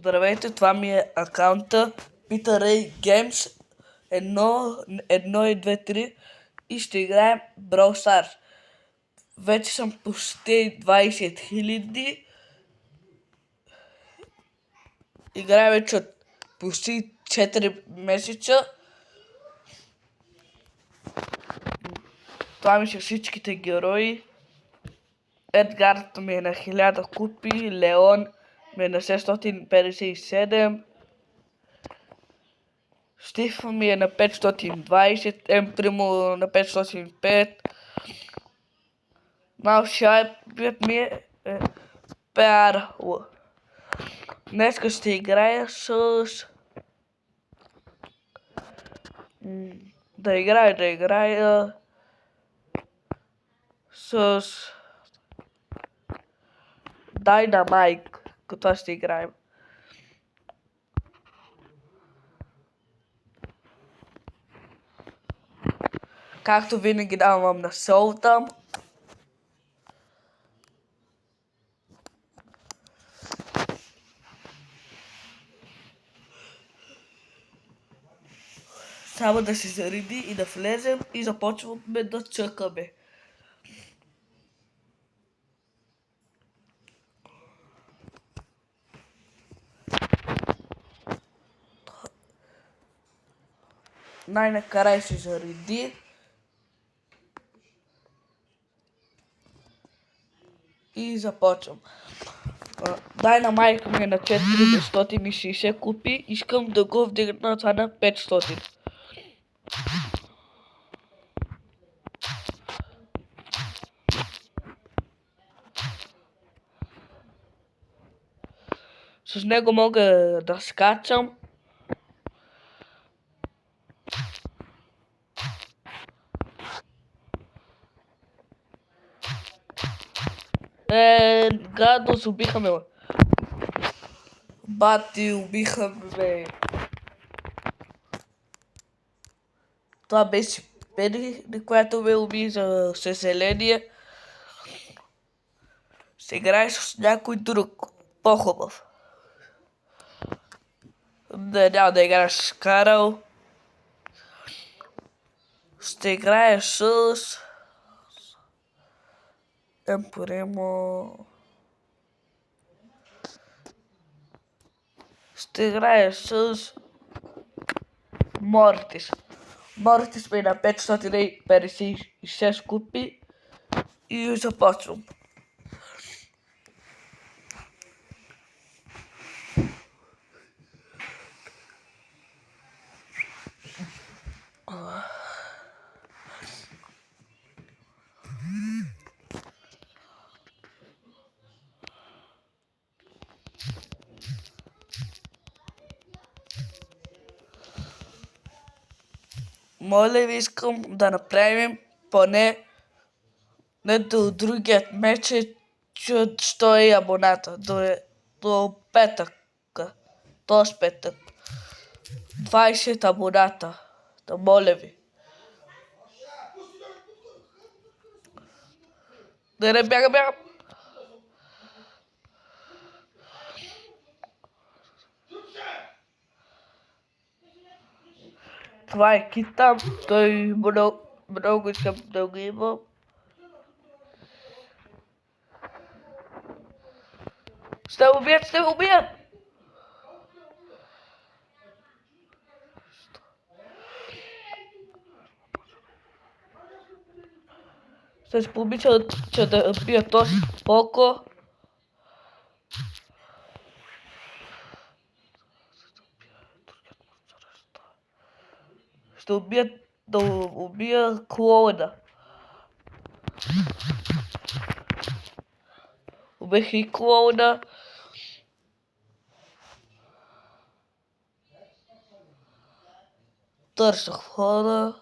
Здравейте, това ми е акаунта Peter Ray Games 1, 2, 3 и ще играем Brawl Stars. Вече съм почти 20 000. Играя вече от почти 4 месеца. Това ми са всичките герои. Едгарът ми е на 1000 купи, Леон ми е на 657, Стив ми е на 520, Емпримо на 505, Малшайбът ми е PR. Днеска ще играя с... Да играя с... Dynamite, като ще играем. Както винаги давам на солта. Само да се зареди и да влезем и започваме да чакаме. Най-накрая се зареди. И започвам. Dynamite ми е на 460 купи. Искам да го вдигна това на 500. С него мога да скачам. Гадост, убиха ме. Бати, убиха ме. Това беше Пери, която ме уби, за съжаление. Ще играе с някой друг, по-хубав. Няма да играеш с Карл. Ще играе с... Емпримо. Ще играе с... Мортис. Мортис ме на 556 купи. И започвам. Моля ви, искам да направим поне до другият месец 100 абоната. До петък. Този петък. 20 абоната. Да, моля ви. Да не бягам. Това е Кита. Той много искам да го има. Ще убият! Ще се помисля, че да убия този Поко. Ще убия клоуна. Убих и клоуна. Търсах хора.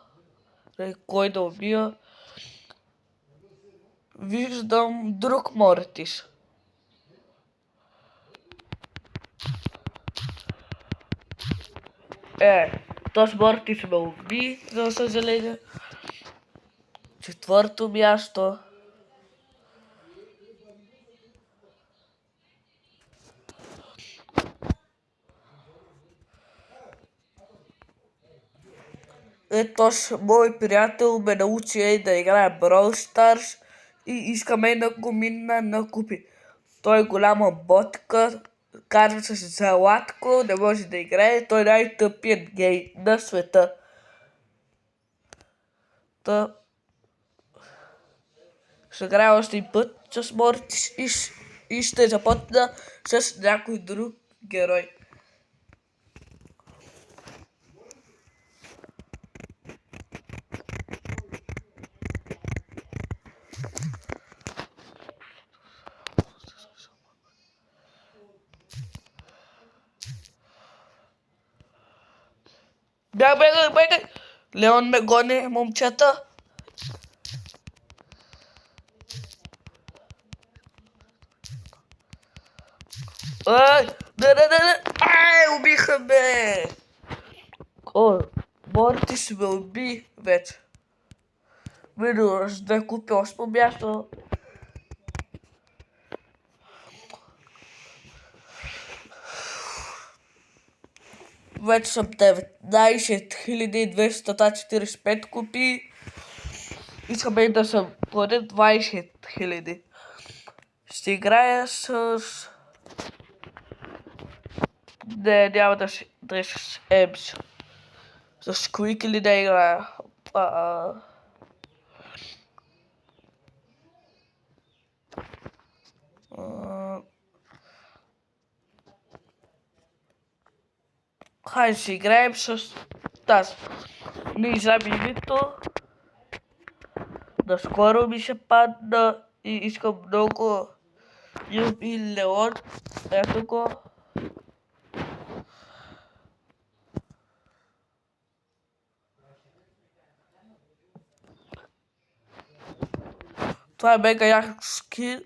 Кой да убия. Виждам друг Мортис. Този Мортис ме уби, за съжаление. 4-то място. Toš moj prijatelj me nauči da igra Brawl Stars и искаме да накупи. Той е голяма ботка, казва се Златко, не може да играе, той е най-тъпият гей на света. Ще играя още и път с Мортис и ще започна с някой друг герой. Бегай! Леон ме гони, момчета. Ай, не! Ай, убиха ме! О, Мортис ме уби вече. Минус да купя 8 място. Вече съм 19 245 купи. Искаме да съм поне 20 000. Ще играя с... Не, няма да е с Емс. С Куик или да играя. Хайде ще играем с тази. Не знам името. Наскоро ми се падна и искам много. Юби Леон. Ето го. Това е мега як скин.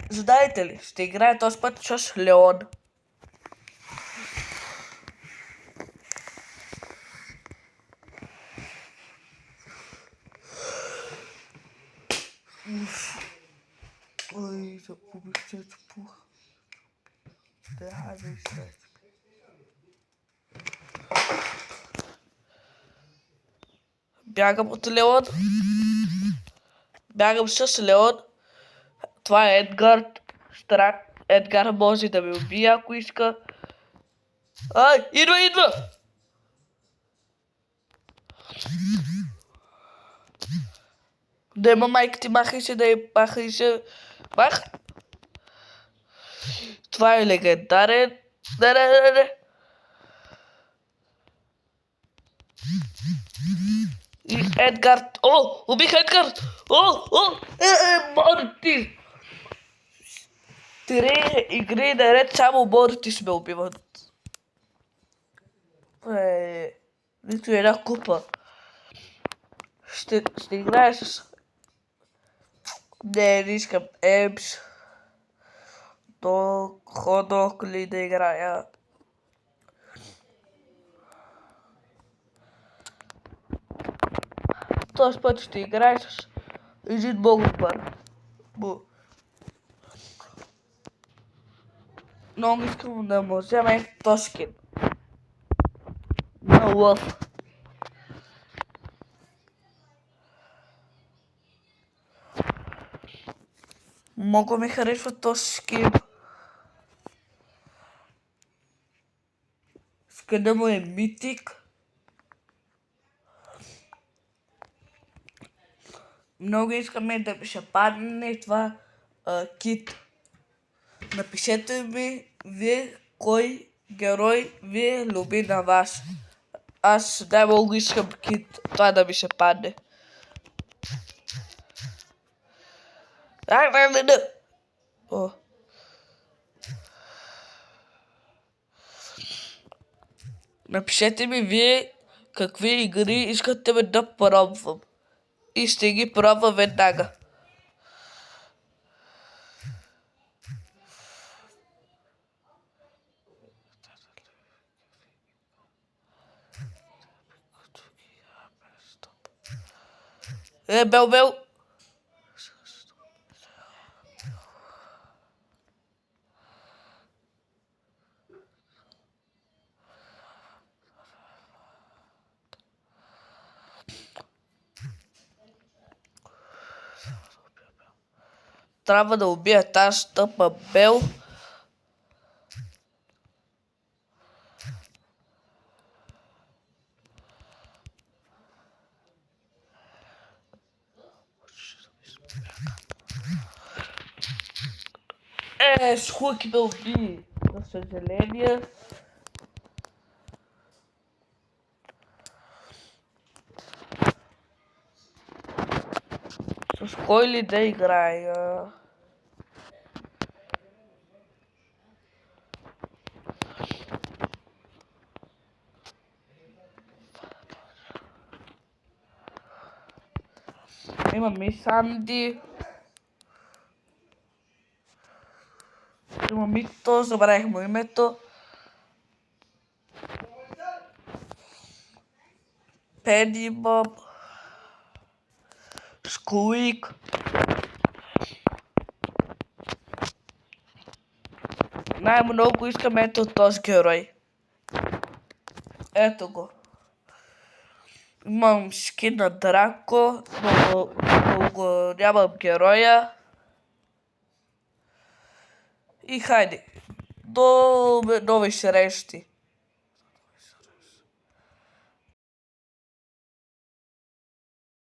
Знаете ли, ще играя този път с Леон. Ой, загубих чето пух. Хайде се. Бягам от Леон. Бягам с Леон. Това е Едгар. Едгар може да ме убие, ако иска. Ай, идва! Нема майка ти, махай се. Мах! Това е легендарен. Не. И Едгар. О, убих Едгар! Мортис! 3 игри наред само Мортис ме убиват. Нито една купа. Ще играя с... Не искам Емс. Ходок ли да играя? Този път ще играя с един много добър. Много искам да му взема този скин. На лъв. Много ми харесва този скин. Скинът му е митик. Много искаме да ми ще падне това кит. Напишете ми вие кой герой ви е люби на вас. Аз най-много искам кит, това да ми ще падне. О. Напишете ми вие какви игри искате ме да пробвам. И ще ги пробвам веднага. Бел. Трябва да убия тази тъпа Бел. С Хуки ме уби, за съжаление. С кой ли да играя? Имам и Санди. Имам и то, забравих му името. Педи Боб. Скуик. Най-много искам ето този герой. Ето го. Имам скин на Драко, но го нямам героя. И хайде. До нови срещи.